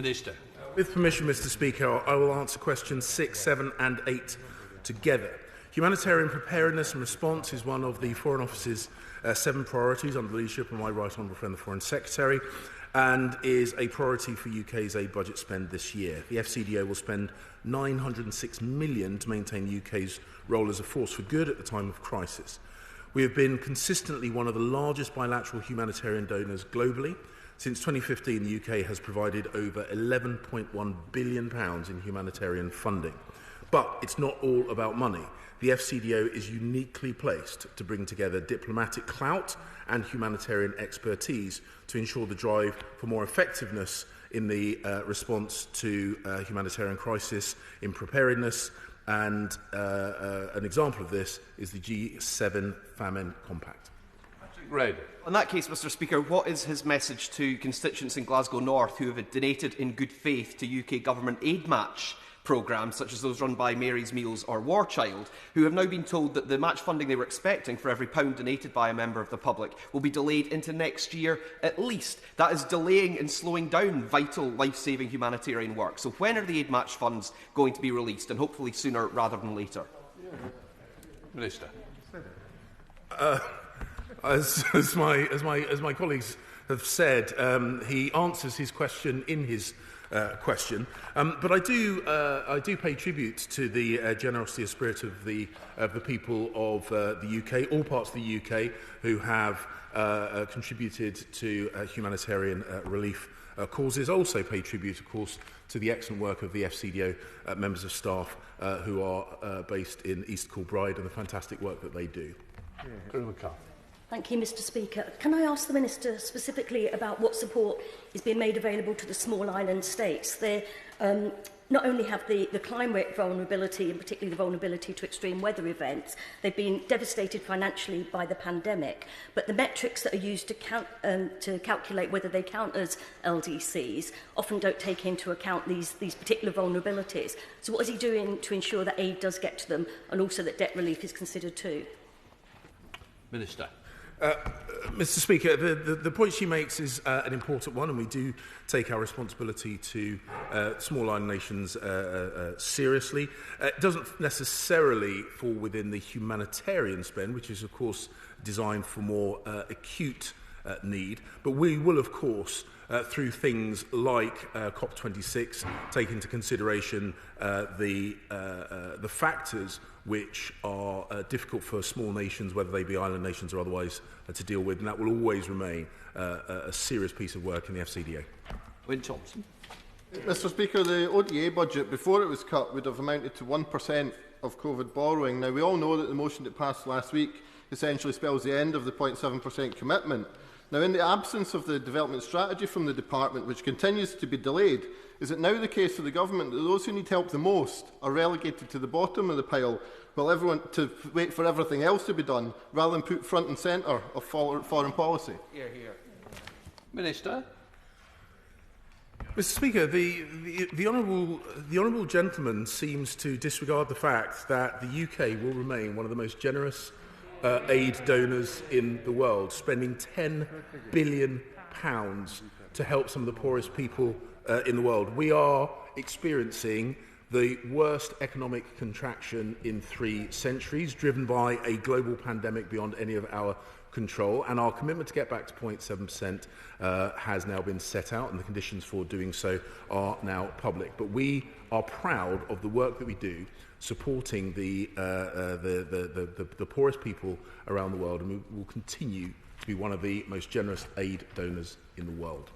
Minister. With permission, Mr Speaker, I will answer questions 6, 7 and 8 together. Humanitarian preparedness and response is one of the Foreign Office's 7 priorities under the leadership of my right honourable friend, the Foreign Secretary, and is a priority for UK's aid budget spend this year. The FCDO will spend £906 million to maintain the UK's role as a force for good at the time of crisis. We have been consistently one of the largest bilateral humanitarian donors globally. Since 2015, the UK has provided over £11.1 billion in humanitarian funding. But it's not all about money. The FCDO is uniquely placed to bring together diplomatic clout and humanitarian expertise to ensure the drive for more effectiveness in the response to humanitarian crisis, in preparedness, and an example of this is the G7 Famine Compact. Red. In that case, Mr Speaker, what is his message to constituents in Glasgow North who have donated in good faith to UK government aid match programmes such as those run by Mary's Meals or War Child, who have now been told that the match funding they were expecting for every pound donated by a member of the public will be delayed into next year at least? That is delaying and slowing down vital life-saving humanitarian work. So when are the aid match funds going to be released, and hopefully sooner rather than later? Minister. As my colleagues have said, he answers his question in his question, but I do pay tribute to the generosity of spirit of the people of the UK, all parts of the UK, who have contributed to humanitarian relief causes. I also pay tribute, of course, to the excellent work of the FCDO members of staff who are based in East Kilbride and the fantastic work that they do. Thank you, Mr Speaker. Can I ask the Minister specifically about what support is being made available to the small island states? They not only have the climate vulnerability, and particularly the vulnerability to extreme weather events, they've been devastated financially by the pandemic, but the metrics that are used to calculate whether they count as LDCs often don't take into account these particular vulnerabilities. So what is he doing to ensure that aid does get to them, and also that debt relief is considered too? Minister. Mr Speaker, the point she makes is an important one, and we do take our responsibility to small island nations seriously. It doesn't necessarily fall within the humanitarian spend, which is, of course, designed for more acute need, but we will, of course, through things like COP26, take into consideration the factors which are difficult for small nations, whether they be island nations or otherwise, to deal with, and that will always remain a serious piece of work in the FCDA. Wyn Thompson. Mr Speaker, the ODA budget, before it was cut, would have amounted to 1% of COVID borrowing. Now, we all know that the motion that passed last week essentially spells the end of the 0.7% commitment. Now, in the absence of the development strategy from the Department, which continues to be delayed, is it now the case for the Government that those who need help the most are relegated to the bottom of the pile, while everyone to wait for everything else to be done, rather than put front and centre of foreign policy? Hear, hear. Minister. Mr Speaker, the honourable gentleman seems to disregard the fact that the UK will remain one of the most generous aid donors in the world, spending £10 billion to help some of the poorest people in the world. We are experiencing the worst economic contraction in 3 centuries, driven by a global pandemic beyond any of our control, and our commitment to get back to 0.7% has now been set out, and the conditions for doing so are now public. But we are proud of the work that we do supporting the poorest people around the world, and we will continue to be one of the most generous aid donors in the world.